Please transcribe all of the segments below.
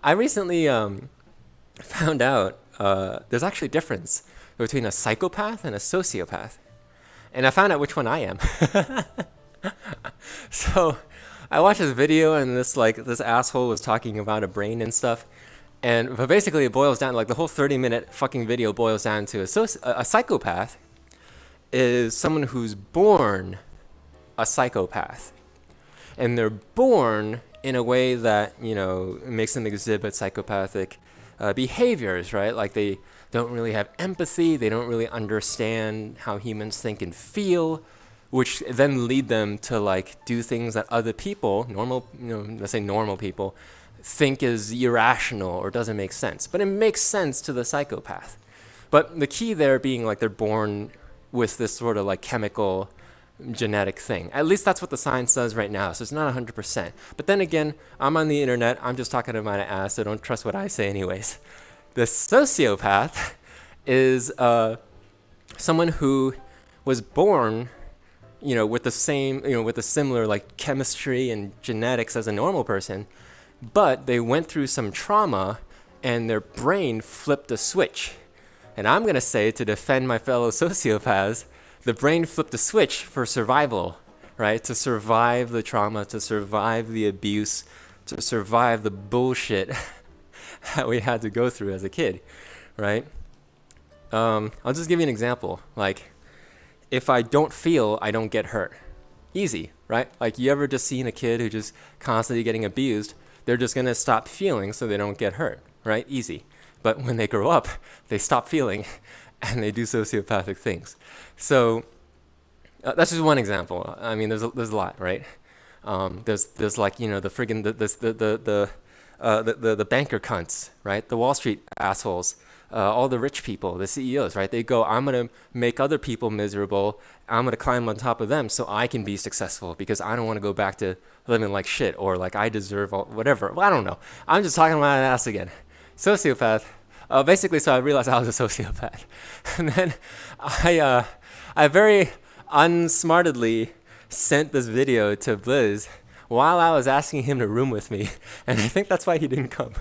I recently found out there's actually a difference between a psychopath and a sociopath. And I found out which one I am. So I watched this video and this asshole was talking about a brain and stuff. But basically it boils down, like the whole 30-minute fucking video boils down to a psychopath is someone who's born a psychopath. And they're born in a way that, makes them exhibit psychopathic behaviors, right? Like they don't really have empathy, they don't really understand how humans think and feel, which then lead them to like do things that other people, normal, let's say normal people, think is irrational or doesn't make sense. But it makes sense to the psychopath. But the key there being like they're born with this sort of like chemical genetic thing. At least that's what the science says right now, so it's not 100%. But then again, I'm on the internet, I'm just talking to my ass, so don't trust what I say anyways. The sociopath is someone who was born, with the same, with a similar like chemistry and genetics as a normal person, but they went through some trauma and their brain flipped a switch. And I'm gonna say, to defend my fellow sociopaths, the brain flipped a switch for survival, right? To survive the trauma, to survive the abuse, to survive the bullshit that we had to go through as a kid, right? I'll just give you an example. Like, if I don't feel, I don't get hurt. Easy, right? Like, you ever just seen a kid who just constantly getting abused? They're just gonna stop feeling so they don't get hurt, right? Easy. But when they grow up, they stop feeling and they do sociopathic things. So that's just one example. I mean, there's a lot, right? There's like the friggin' the banker cunts, right? The Wall Street assholes, all the rich people, the CEOs, right? They go, I'm gonna make other people miserable. I'm gonna climb on top of them so I can be successful because I don't want to go back to living like shit or like I deserve whatever. Well, I don't know. I'm just talking my ass again. Sociopath. Basically, so I realized I was a sociopath, and then I very unsmartedly sent this video to Blizz while I was asking him to room with me, and I think that's why he didn't come.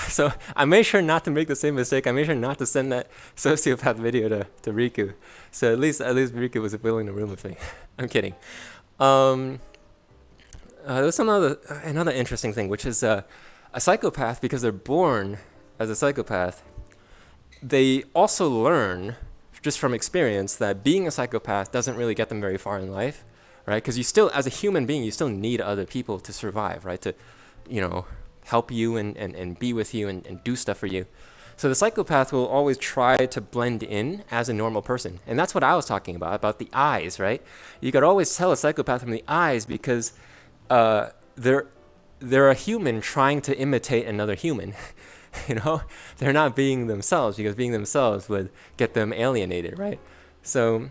So I made sure not to make the same mistake. I made sure not to send that sociopath video to Riku. So at least Riku was willing to room with me. I'm kidding. There's another interesting thing, which is a psychopath, because they're born as a psychopath, they also learn just from experience that being a psychopath doesn't really get them very far in life, right? Because you still, as a human being, you still need other people to survive, right? To, help you and be with you and do stuff for you. So the psychopath will always try to blend in as a normal person. And that's what I was talking about the eyes, right? You could always tell a psychopath from the eyes because they're a human trying to imitate another human. They're not being themselves because being themselves would get them alienated, right? So,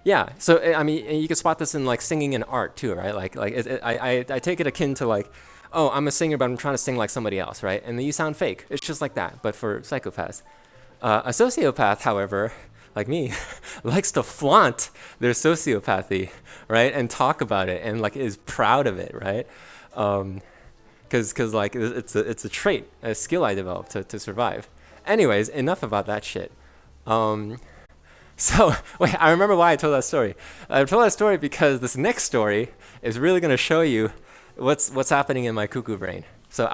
yeah. So I mean, you can spot this in like singing and art too, right? I take it akin to like, oh, I'm a singer, but I'm trying to sing like somebody else, right? And then you sound fake. It's just like that, but for psychopaths. A sociopath, however, like me, likes to flaunt their sociopathy, right? And talk about it and like is proud of it, right? Because like it's a trait, a skill I developed to survive. Anyways, enough about that shit. So wait, I remember why I told that story. I told that story because this next story is really going to show you what's happening in my cuckoo brain. So I